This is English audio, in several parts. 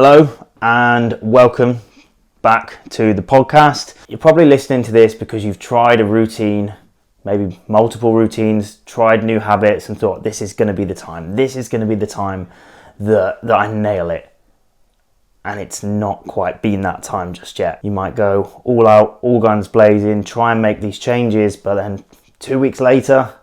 Hello and welcome back to the podcast. You're probably listening to this because you've tried a routine, maybe multiple routines, tried new habits and thought this is going to be the time. This is going to be the time that I nail it. And it's not quite been that time just yet. You might go all out, all guns blazing, try and make these changes, but then 2 weeks later,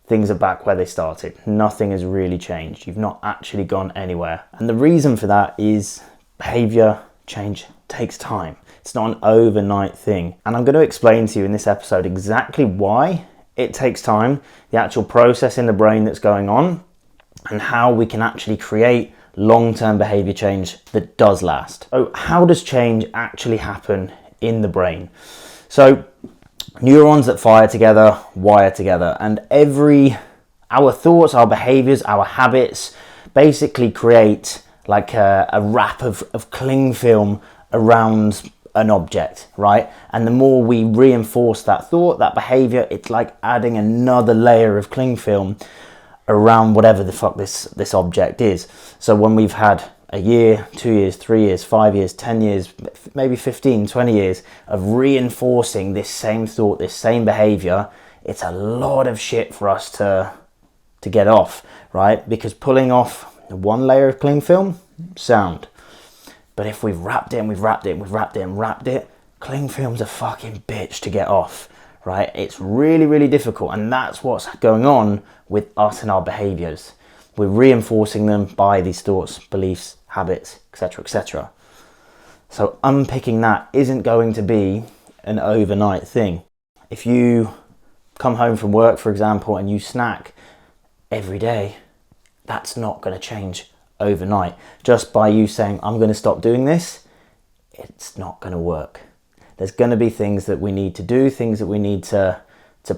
things are back where they started. Nothing has really changed. You've not actually gone anywhere. And the reason for that is behavior change takes time. It's not an overnight thing. And I'm going to explain to you in this episode exactly why it takes time, the actual process in the brain that's going on, and how we can actually create long-term behavior change that does last. So how does change actually happen in the brain? So neurons that fire together wire together, and our thoughts, our behaviors, our habits basically create like a wrap of cling film around an object, right? And the more we reinforce that thought, that behavior, it's like adding another layer of cling film around whatever the fuck this object is. So when we've had a year, 2 years, 3 years, 5 years, 10 years, maybe 15, 20 years of reinforcing this same thought, this same behavior, it's a lot of shit for us to get off, right? Because pulling off one layer of cling film, sound. But if we've wrapped it and we've wrapped it and we've wrapped it and wrapped it, cling film's a fucking bitch to get off, right? It's really, really difficult. And that's what's going on with us and our behaviors. We're reinforcing them by these thoughts, beliefs, habits, etc., etc. So unpicking that isn't going to be an overnight thing. If you come home from work, for example, and you snack every day, that's not going to change overnight. Just by you saying, I'm going to stop doing this, it's not going to work. There's going to be things that we need to do, things that we need to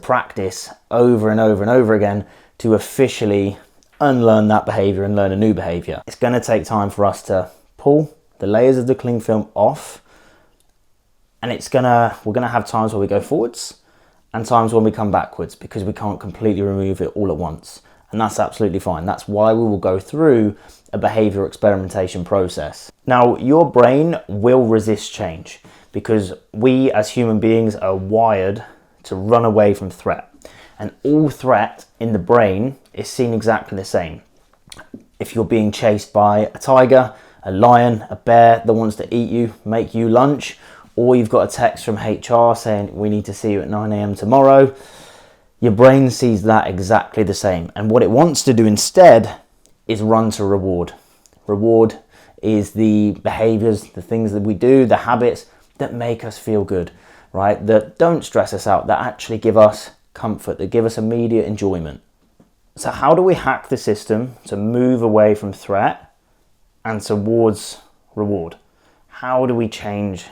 practice over and over and over again to officially unlearn that behavior and learn a new behavior. It's going to take time for us to pull the layers of the cling film off, and we're going to have times where we go forwards and times when we come backwards because we can't completely remove it all at once. And that's absolutely fine. That's why we will go through a behavior experimentation process. Now, your brain will resist change because we as human beings are wired to run away from threat. And all threat in the brain is seen exactly the same. If you're being chased by a tiger, a lion, a bear that wants to eat you, make you lunch, or you've got a text from HR saying we need to see you at 9 a.m. tomorrow, your brain sees that exactly the same. And what it wants to do instead is run to reward. Reward is the behaviors, the things that we do, the habits that make us feel good, right? That don't stress us out, that actually give us comfort, that give us immediate enjoyment. So how do we hack the system to move away from threat and towards reward? How do we change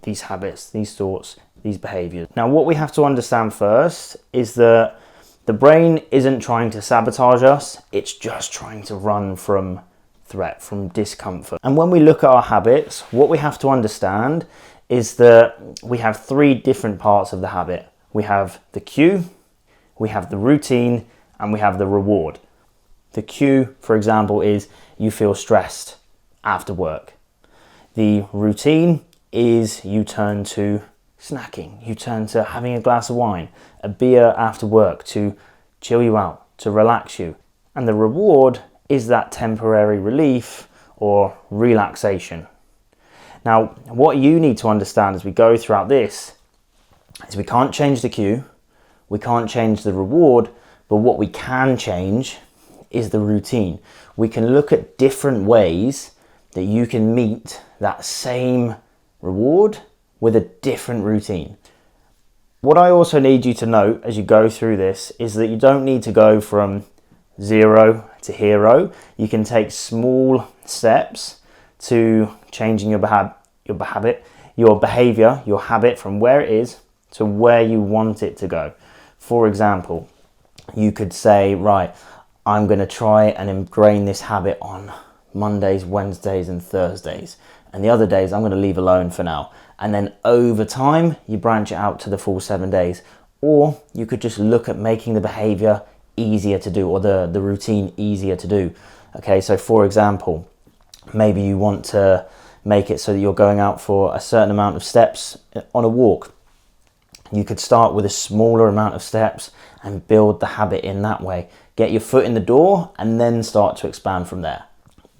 these habits, these thoughts, these behaviors? Now, what we have to understand first is that the brain isn't trying to sabotage us, it's just trying to run from threat, from discomfort. And when we look at our habits, what we have to understand is that we have three different parts of the habit. We have the cue, we have the routine, and we have the reward. The cue, for example, is you feel stressed after work. The routine is you turn to snacking, you turn to having a glass of wine, a beer after work to chill you out, to relax you. And the reward is that temporary relief or relaxation. Now, what you need to understand as we go throughout this is we can't change the cue, we can't change the reward, but what we can change is the routine. We can look at different ways that you can meet that same reward with a different routine. What I also need you to note as you go through this is that you don't need to go from 0 to hero. You can take small steps to changing your behavior, your habit from where it is to where you want it to go. For example, you could say, right, I'm going to try and ingrain this habit on Mondays, Wednesdays and Thursdays, and the other days I'm going to leave alone for now. And then over time you branch it out to the full 7 days. Or you could just look at making the behavior easier to do, or the routine easier to do. Okay, so for example, Maybe you want to make it so that you're going out for a certain amount of steps on a walk. You could start with a smaller amount of steps and build the habit in that way. Get your foot in the door and then start to expand from there.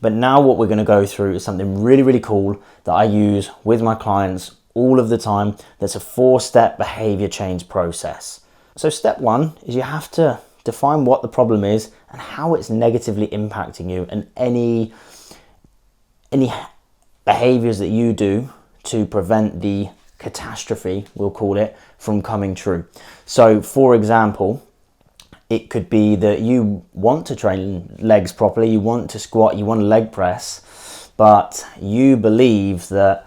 But now what we're going to go through is something really, really cool that I use with my clients all of the time. That's a 4-step behavior change process. So step 1 is you have to define what the problem is and how it's negatively impacting you, and any behaviors that you do to prevent the catastrophe, we'll call it, from coming true. So for example, it could be that you want to train legs properly, you want to squat, you want to leg press, but you believe that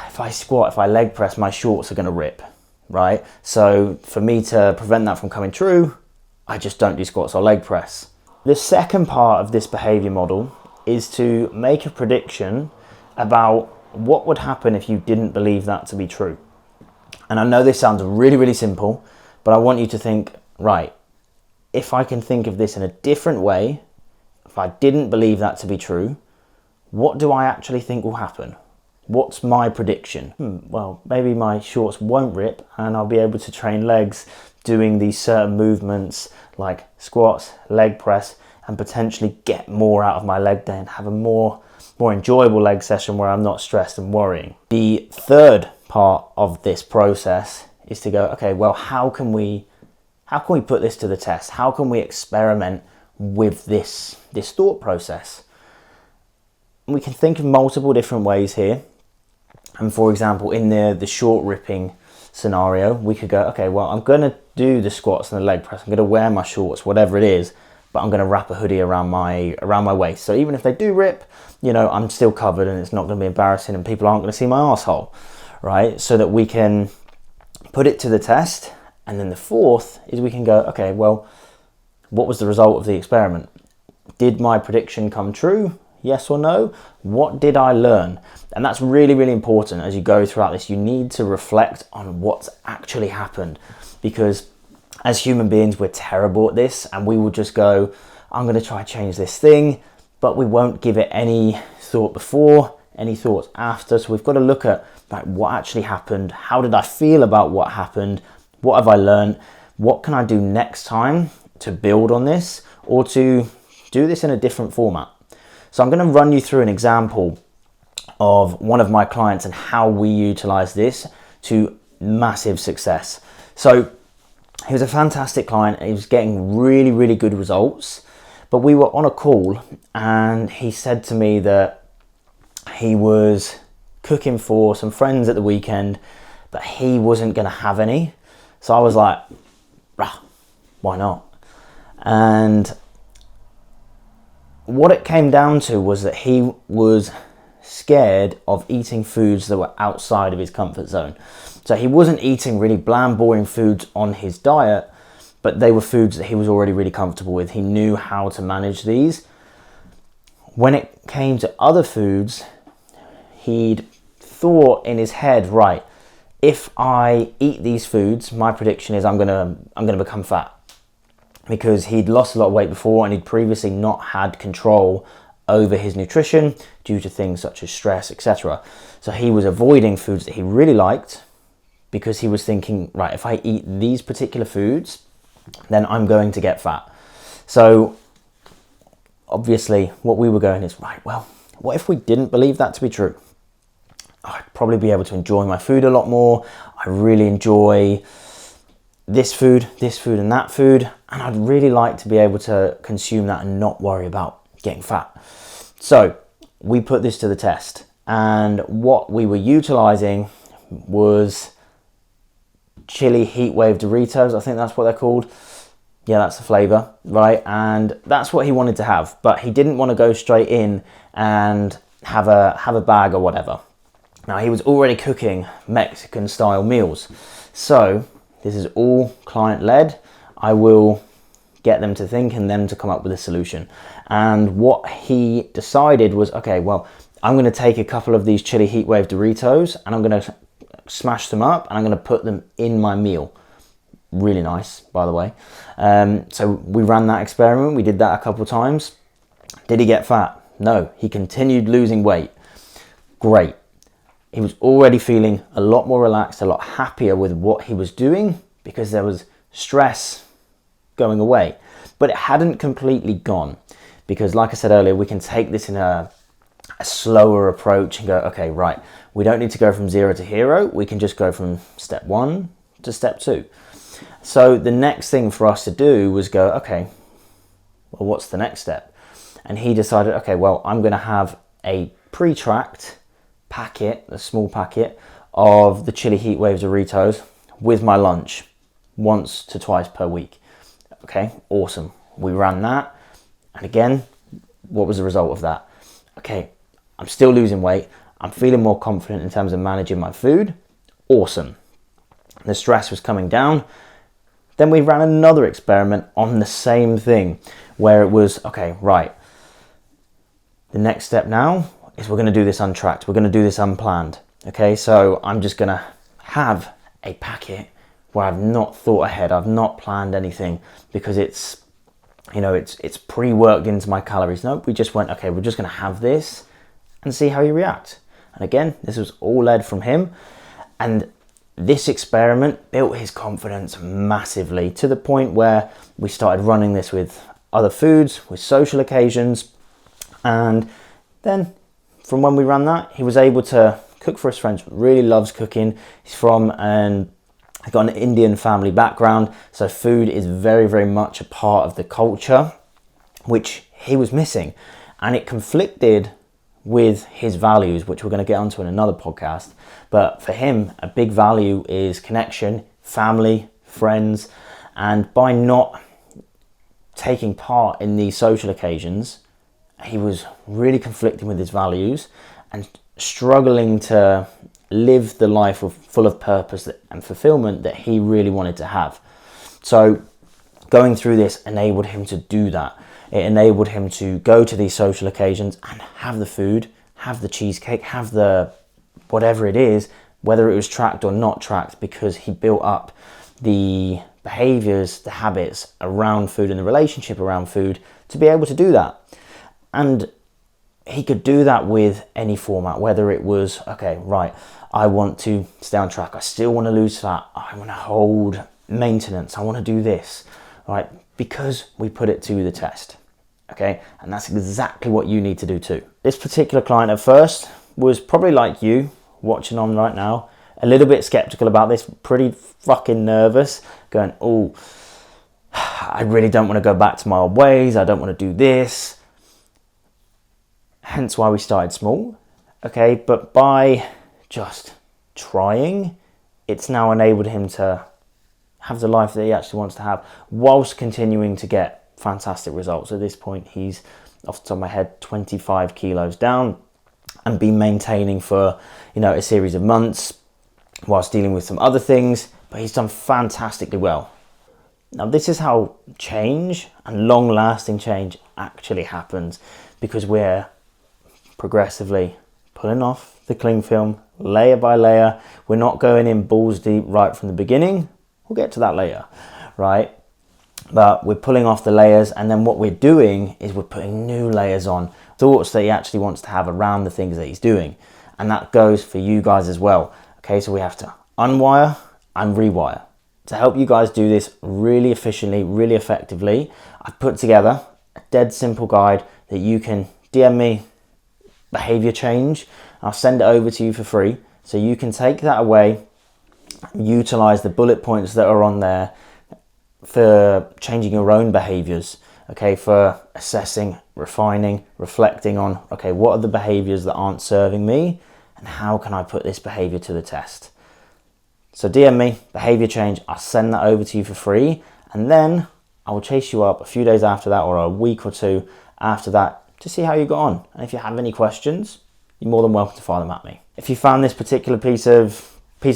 if I squat, if I leg press, my shorts are going to rip, right? So for me to prevent that from coming true, I just don't do squats or leg press. The second part of this behavior model is to make a prediction about what would happen if you didn't believe that to be true. And I know this sounds really, really simple, but I want you to think, right, if I can think of this in a different way, if I didn't believe that to be true, what do I actually think will happen? What's my prediction? Well, maybe my shorts won't rip and I'll be able to train legs doing these certain movements like squats, leg press, and potentially get more out of my leg day and have a more enjoyable leg session where I'm not stressed and worrying. The third part of this process is to go, okay, well, how can we put this to the test? How can we experiment with this thought process? We can think of multiple different ways here. And for example, in the short ripping scenario, we could go, okay, well, I'm going to do the squats and the leg press. I'm going to wear my shorts, whatever it is, but I'm going to wrap a hoodie around my waist. So even if they do rip, I'm still covered and it's not going to be embarrassing and people aren't going to see my asshole, right? So that we can put it to the test. And then the fourth is we can go, okay, well, what was the result of the experiment? Did my prediction come true? Yes or no? What did I learn? And that's really, really important as you go throughout this. You need to reflect on what's actually happened, because as human beings, we're terrible at this and we will just go, I'm going to try to change this thing, but we won't give it any thought before, any thoughts after. So we've got to look at like what actually happened. How did I feel about what happened? What have I learned? What can I do next time to build on this or to do this in a different format? So I'm going to run you through an example of one of my clients and how we utilize this to massive success. So he was a fantastic client. He was getting really, really good results, but we were on a call and he said to me that he was cooking for some friends at the weekend, but he wasn't going to have any. So I was like, why not? And what it came down to was that he was scared of eating foods that were outside of his comfort zone. So he wasn't eating really bland, boring foods on his diet, but they were foods that he was already really comfortable with. He knew how to manage these. When it came to other foods, he'd thought in his head, right, if I eat these foods, my prediction is I'm gonna become fat. Because he'd lost a lot of weight before and he'd previously not had control over his nutrition due to things such as stress, etc. So he was avoiding foods that he really liked because he was thinking, right, if I eat these particular foods, then I'm going to get fat. So obviously what we were going is, right, well, what if we didn't believe that to be true? I'd probably be able to enjoy my food a lot more. I really enjoy this food and that food, and I'd really like to be able to consume that and not worry about getting fat. So we put this to the test, and what we were utilizing was chili heat wave Doritos. I think that's what they're called. Yeah, that's the flavor, right? And that's what he wanted to have, but he didn't want to go straight in and have a bag or whatever. Now he was already cooking Mexican style meals, so this is all client led. I will get them to think and them to come up with a solution. And what he decided was, okay, well, I'm going to take a couple of these chili heatwave Doritos and I'm going to smash them up and I'm going to put them in my meal. Really nice, by the way. So we ran that experiment. We did that a couple of times. Did he get fat? No, he continued losing weight. Great. He was already feeling a lot more relaxed, a lot happier with what he was doing because there was stress going away. But it hadn't completely gone because, like I said earlier, we can take this in a slower approach and go, okay, right, we don't need to go from 0 to hero. We can just go from step 1 to step 2. So the next thing for us to do was go, okay, well, what's the next step? And he decided, okay, well, I'm going to have a pre-tracked packet, a small packet of the chili heat waves Doritos with my lunch once to twice per week. Okay, awesome. We ran that. And again, what was the result of that? Okay, I'm still losing weight. I'm feeling more confident in terms of managing my food. Awesome. The stress was coming down. Then we ran another experiment on the same thing where it was, okay, right. The next step now is we're going to do this untracked. We're going to do this unplanned. Okay, so I'm just going to have a packet where I've not thought ahead. I've not planned anything because it's, it's pre-worked into my calories. No, we just went, okay, we're just going to have this and see how you react. And again, this was all led from him. And this experiment built his confidence massively to the point where we started running this with other foods, with social occasions. And then from when we ran that, he was able to cook for his friends. Really loves cooking. He's from got an Indian family background. So food is very, very much a part of the culture, which he was missing. And it conflicted with his values, which we're going to get onto in another podcast. But for him, a big value is connection, family, friends. And by not taking part in these social occasions, he was really conflicting with his values and struggling to live the life full of purpose and fulfillment that he really wanted to have. So going through this enabled him to do that. It enabled him to go to these social occasions and have the food, have the cheesecake, have the whatever it is, whether it was tracked or not tracked, because he built up the behaviors, the habits around food and the relationship around food to be able to do that. And he could do that with any format, whether it was, okay, right, I want to stay on track. I still want to lose fat. I want to hold maintenance. I want to do this, right? Because we put it to the test, okay? And that's exactly what you need to do too. This particular client at first was probably like you watching on right now, a little bit skeptical about this, pretty fucking nervous, going, oh, I really don't want to go back to my old ways. I don't want to do this. Hence why we started small, okay? But by just trying, it's now enabled him to have the life that he actually wants to have whilst continuing to get fantastic results. At this point, he's, off the top of my head, 25 kilos down and been maintaining for, a series of months whilst dealing with some other things, but he's done fantastically well. Now, this is how change and long-lasting change actually happens, because we're progressively pulling off the cling film layer by layer. We're not going in balls deep right from the beginning. We'll get to that later, right? But we're pulling off the layers, and then what we're doing is we're putting new layers on, thoughts that he actually wants to have around the things that he's doing. And that goes for you guys as well. Okay, so we have to unwire and rewire. To help you guys do this really efficiently, really effectively, I've put together a dead simple guide that you can DM me, behavior change. I'll send it over to you for free, so you can take that away, utilize the bullet points that are on there for changing your own behaviors, okay, for assessing, refining, reflecting on, okay, what are the behaviors that aren't serving me and how can I put this behavior to the test? So DM me, behavior change, I'll send that over to you for free, and then I will chase you up a few days after that or a week or two after that to see how you got on. And if you have any questions, you're more than welcome to fire them at me. If you found this particular piece of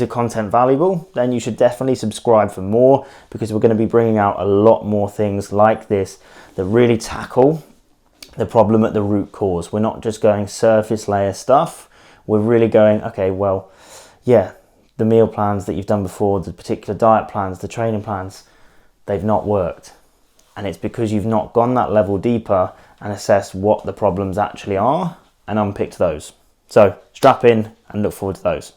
content valuable, then you should definitely subscribe for more, because we're going to be bringing out a lot more things like this that really tackle the problem at the root cause. We're not just going surface layer stuff. We're really going, okay, well, yeah, the meal plans that you've done before, the particular diet plans, the training plans, they've not worked. And it's because you've not gone that level deeper and assess what the problems actually are and unpick those. So strap in and look forward to those.